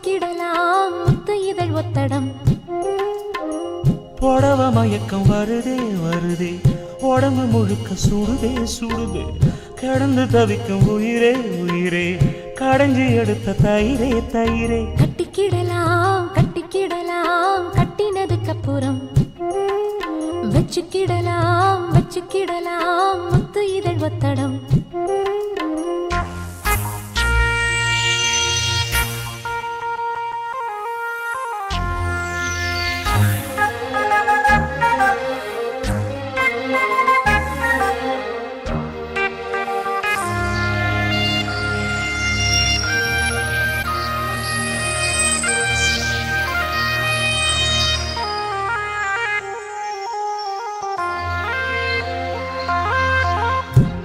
வச்சுக்கிடலாம் முத்து இதழ் ஒத்தடம். புடவ மயக்கம் வருதே வருதே, உடம்பு முழுக்க சுடுதே சுடுதே, கிடந்து தவிக்கும் உயிரே உயிரே, கடைஞ்சி எடுத்த தயிரே தயிரே. கட்டிக்கிடலாம் கட்டிக்கிடலாம் கட்டினதுக்கு அப்புறம் வச்சுக்கிடலாம் வச்சுக்கிடலாம் முத்து இதழ் ஒத்தடம்.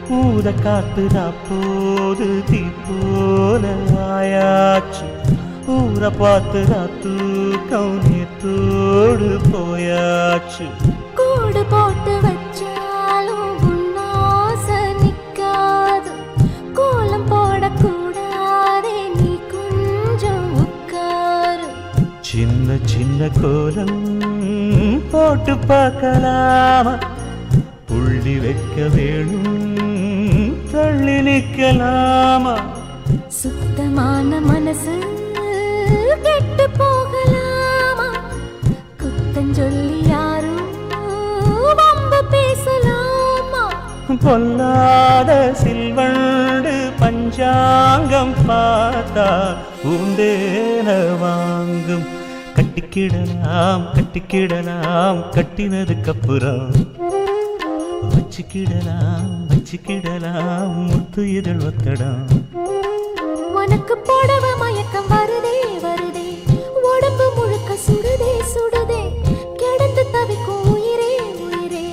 பூத காத்துதா போது தீ போல ஆயாச்சு, ஊரை பார்த்துதா தூக்கம் நேத்தோடு போயாச்சு. கூடு போட்டு வச்சாலும் உன்னாசை நிக்காது, கோலம் போடக்கூடாதே நீ கொஞ்சம் உட்காரு. சின்ன சின்ன கோலம் போட்டு பார்க்கலாமா, புள்ளி வைக்க வேணும் தள்ளி நிற்கலாமா. சுத்தமான மனசு கெட்டு போகலாமா, குத்தஞ்சொல்லி யாரும் வம்பு பேசலாமா. பொல்லாத சில்வண்டு பஞ்சாங்கம் பார்த்தா உண்டேன வாங்கும். கட்டிக்கிடலாம் கட்டிக்கிடலாம் கட்டினதுக்கு அப்புறம் வச்சுக்கிடலாம் வச்சுக்கிடலாம் முத்து இதழ் ஒத்தடம். உனக்கு போடவ மயக்கம் வருதே வருதே, உடம்பு முழுக்க சுடுதே சுடுதே, கிடந்து தவிக்கும் உயிரே உயிரே,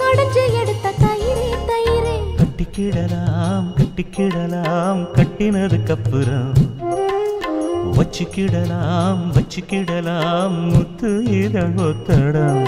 கடைஞ்சு எடுத்த தயிரே தயிரே. கட்டிக்கிடலாம் கட்டிக்கிடலாம் கட்டினதுக்கு அப்புறம் வச்சுக்கிடலாம் வச்சுக்கிடலாம் முத்து இதழ் ஒத்தடம்.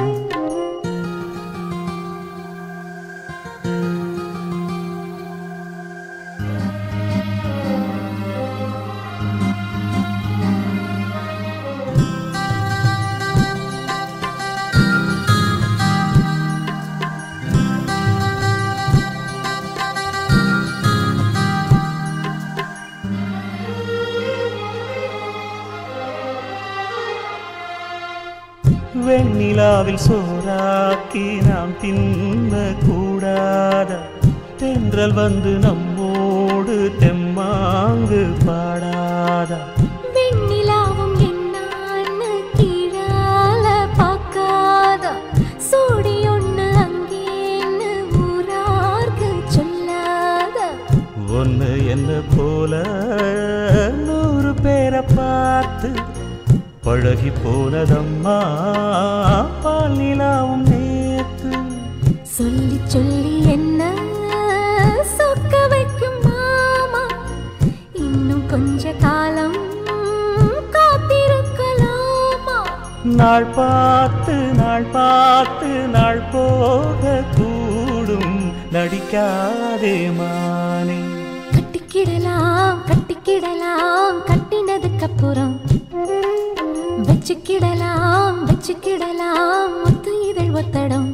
வெண்ணிலாவில் சோறாக்கி நாம் தின்ன கூடாத, தென்றல் வந்து நம்மோடு தெம்மாங்கு பாடாத. வெண்ணிலாவும் என்னான்னு கீழால பார்க்காத, சோடி ஒண்ணு அங்கேன்னு ஊரார்க்கு சொல்லாத. ஒன்னு என்ன போல 100 பேரை பார்த்து பழகி போனதம்மா பால் நிலாவும் நேத்து. சொல்லி சொல்லி என்ன சொக்க வைக்கும் மாமா, இன்னும் கொஞ்ச காலம் காத்திருக்கலாமா. நாள் பார்த்து நாள் பார்த்து நாள் போக கூடும், நடிக்காதே மானே. கட்டிக்கிடலாம் கட்டிக்கிடலாம் கட்டினதுக்கு அப்புறம் வச்சுக்கிடலாம் வச்சுக்கிடலாம் முத்து இதழ் ஒத்தடம்.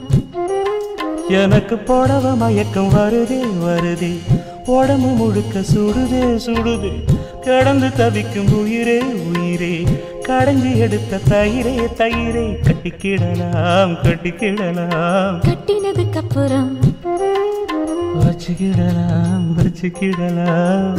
எனக்கு போடவ மயக்கம் வருதே வருதே, உடம்பு முழுக்க சுடுதே சுடுதே, கிடந்து தவிக்கும் உயிரே உயிரே, கடைஞ்சி எடுத்த தயிரே தயிரே. கட்டிக்கிடலாம் கட்டிக்கிடலாம் கட்டினதுக்கு அப்புறம் வச்சுக்கிடலாம் வச்சுக்கிடலாம்.